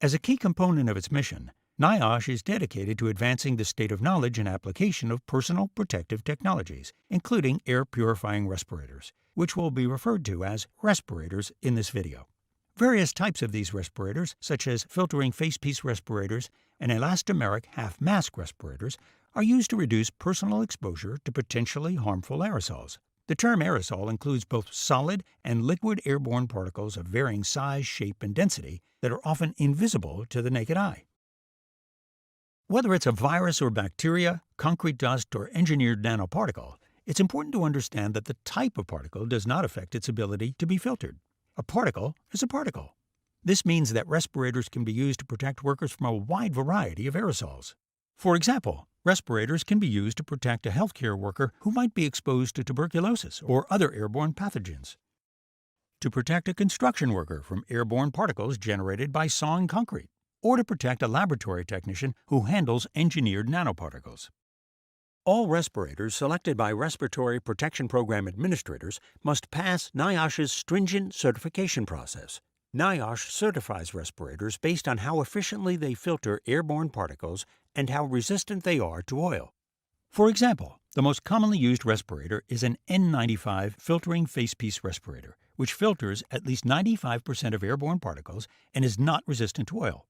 As a key component of its mission, NIOSH is dedicated to advancing the state of knowledge and application of personal protective technologies, including air-purifying respirators, which will be referred to as respirators in this video. Various types of these respirators, such as filtering facepiece respirators and elastomeric half-mask respirators, are used to reduce personal exposure to potentially harmful aerosols. The term aerosol includes both solid and liquid airborne particles of varying size, shape, and density that are often invisible to the naked eye. Whether it's a virus or bacteria, concrete dust, or engineered nanoparticle, it's important to understand that the type of particle does not affect its ability to be filtered. A particle is a particle. This means that respirators can be used to protect workers from a wide variety of aerosols. For example, respirators can be used to protect a healthcare worker who might be exposed to tuberculosis or other airborne pathogens. To protect a construction worker from airborne particles generated by sawing concrete, or to protect a laboratory technician who handles engineered nanoparticles. All respirators selected by Respiratory Protection Program administrators must pass NIOSH's stringent certification process. NIOSH certifies respirators based on how efficiently they filter airborne particles and how resistant they are to oil. For example, the most commonly used respirator is an N95 filtering facepiece respirator, which filters at least 95% of airborne particles and is not resistant to oil.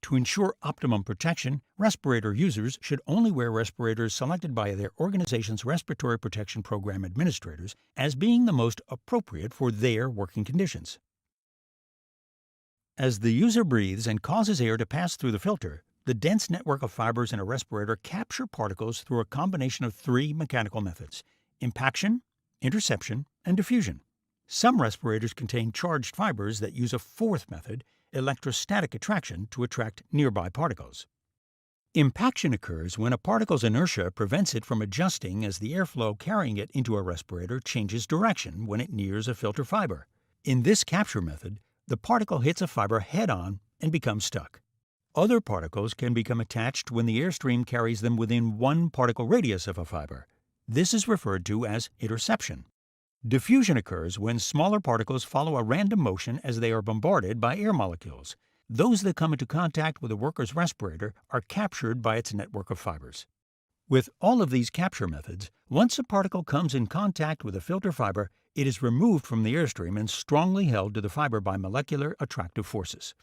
To ensure optimum protection, respirator users should only wear respirators selected by their organization's Respiratory Protection Program administrators as being the most appropriate for their working conditions. As the user breathes and causes air to pass through the filter, the dense network of fibers in a respirator capture particles through a combination of three mechanical methods: impaction, interception, and diffusion. Some respirators contain charged fibers that use a fourth method, electrostatic attraction, to attract nearby particles. Impaction occurs when a particle's inertia prevents it from adjusting as the airflow carrying it into a respirator changes direction when it nears a filter fiber. In this capture method, the particle hits a fiber head-on and becomes stuck. Other particles can become attached when the airstream carries them within one particle radius of a fiber. This is referred to as interception. Diffusion occurs when smaller particles follow a random motion as they are bombarded by air molecules. Those that come into contact with a worker's respirator are captured by its network of fibers. With all of these capture methods, once a particle comes in contact with a filter fiber, it is removed from the airstream and strongly held to the fiber by molecular attractive forces.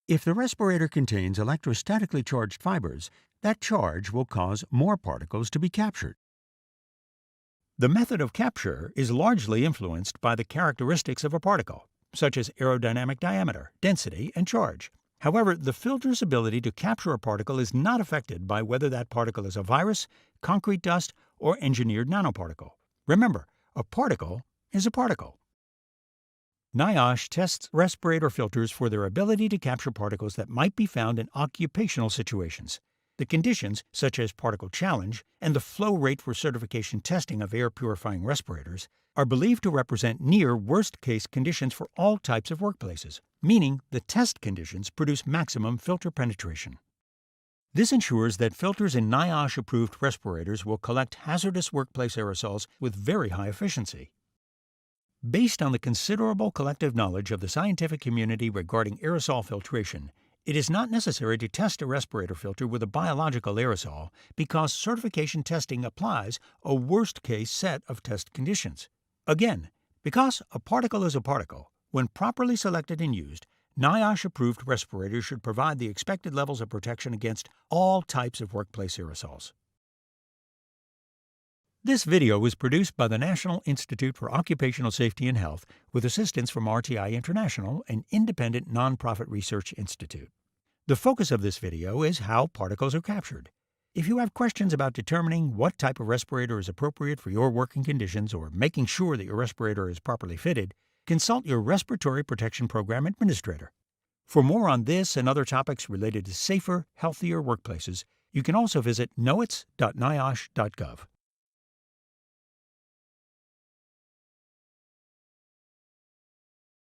If the respirator contains electrostatically charged fibers, that charge will cause more particles to be captured. The method of capture is largely influenced by the characteristics of a particle, such as aerodynamic diameter, density, and charge. However, the filter's ability to capture a particle is not affected by whether that particle is a virus, concrete dust, or engineered nanoparticle. Remember, a particle is a particle. NIOSH tests respirator filters for their ability to capture particles that might be found in occupational situations. The conditions, such as particle challenge and the flow rate for certification testing of air-purifying respirators, are believed to represent near worst-case conditions for all types of workplaces, meaning the test conditions produce maximum filter penetration. This ensures that filters in NIOSH-approved respirators will collect hazardous workplace aerosols with very high efficiency. Based on the considerable collective knowledge of the scientific community regarding aerosol filtration, it is not necessary to test a respirator filter with a biological aerosol because certification testing applies a worst-case set of test conditions. Again, because a particle is a particle, when properly selected and used, NIOSH-approved respirators should provide the expected levels of protection against all types of workplace aerosols. This video was produced by the National Institute for Occupational Safety and Health with assistance from RTI International, an independent nonprofit research institute. The focus of this video is how particles are captured. If you have questions about determining what type of respirator is appropriate for your working conditions or making sure that your respirator is properly fitted, consult your Respiratory Protection Program administrator. For more on this and other topics related to safer, healthier workplaces, you can also visit knowits.niosh.gov.